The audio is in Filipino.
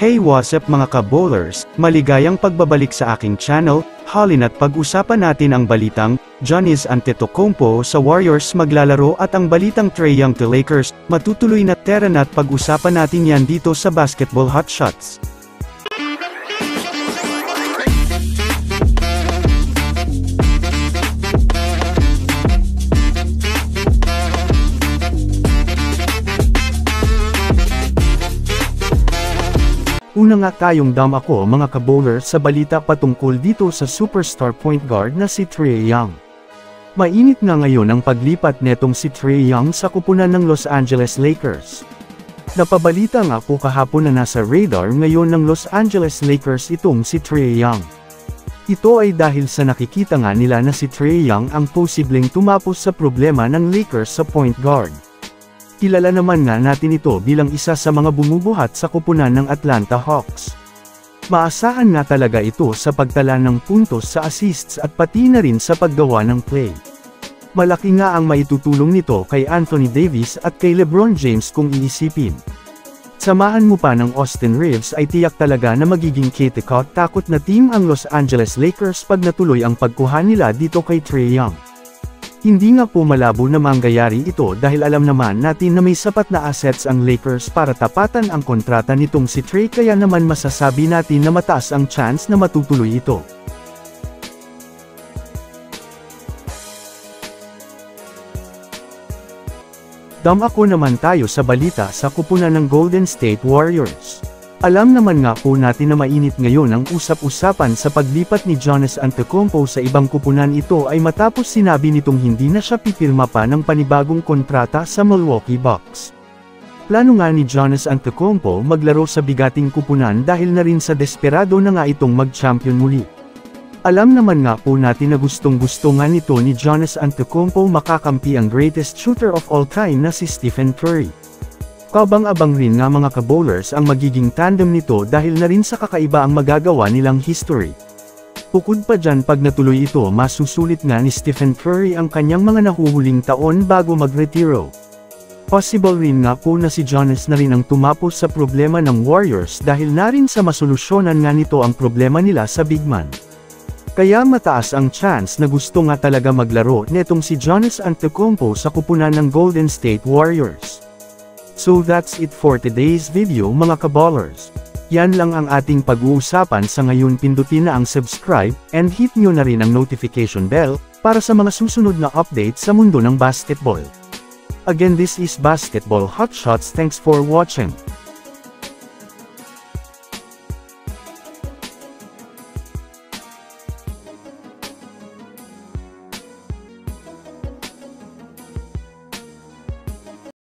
Hey, what's up mga ka-bowlers, maligayang pagbabalik sa aking channel. Halina't pag-usapan natin ang balitang, Giannis Antetokounmpo sa Warriors maglalaro at ang balitang Trae Young to Lakers, matutuloy na. Tara na't pag-usapan natin yan dito sa Basketball Hotshots. Una nga tayong ako mga ka-bowler sa balita patungkol dito sa superstar point guard na si Trae Young. Mainit nga ngayon ang paglipat netong si Trae Young sa kupunan ng Los Angeles Lakers. Napabalita nga po kahapon na nasa radar ngayon ng Los Angeles Lakers itong si Trae Young. Ito ay dahil sa nakikita nga nila na si Trae Young ang posibleng tumapos sa problema ng Lakers sa point guard. Kilala naman nga natin ito bilang isa sa mga bumubuhat sa kupunan ng Atlanta Hawks. Maasahan nga talaga ito sa pagtala ng puntos sa assists at pati na rin sa paggawa ng play. Malaki nga ang maitutulong nito kay Anthony Davis at kay LeBron James kung iisipin. Samahan mo pa ng Austin Reeves ay tiyak talaga na magiging takot na team ang Los Angeles Lakers pag natuloy ang pagkuha nila dito kay Trae Young. Hindi nga po malabo na mangyayari ito dahil alam naman natin na may sapat na assets ang Lakers para tapatan ang kontrata nitong si Trae, kaya naman masasabi natin na mataas ang chance na matutuloy ito. Ako naman tayo sa balita sa kupunan ng Golden State Warriors. Alam naman nga po natin na mainit ngayon ang usap-usapan sa paglipat ni Giannis Antetokounmpo sa ibang kupunan. Ito ay matapos sinabi nitong hindi na siya pipirma pa ng panibagong kontrata sa Milwaukee Bucks. Plano nga ni Giannis Antetokounmpo maglaro sa bigating kupunan dahil na rin sa desperado na nga itong mag-champion muli. Alam naman nga po natin na gustong-gusto nga nito ni Giannis Antetokounmpo makakampi ang greatest shooter of all time na si Stephen Curry. Kabang-abang rin nga mga ka-bowlers ang magiging tandem nito dahil na rin sa kakaiba ang magagawa nilang history. Bukod pa dyan, pag natuloy ito, masusulit nga ni Stephen Curry ang kanyang mga nahuhuling taon bago magretiro. Possible rin nga po na si Giannis na rin ang tumapos sa problema ng Warriors dahil na rin sa masolusyonan nga nito ang problema nila sa big man. Kaya mataas ang chance na gusto nga talaga maglaro netong si Giannis Antetokounmpo sa kupunan ng Golden State Warriors. So that's it for today's video mga ka-ballers. Yan lang ang ating pag-uusapan sa ngayon. Pindutin na ang subscribe, and hit nyo na rin ang notification bell, para sa mga susunod na update sa mundo ng basketball. Again, this is Basketball Hotshots. Thanks for watching.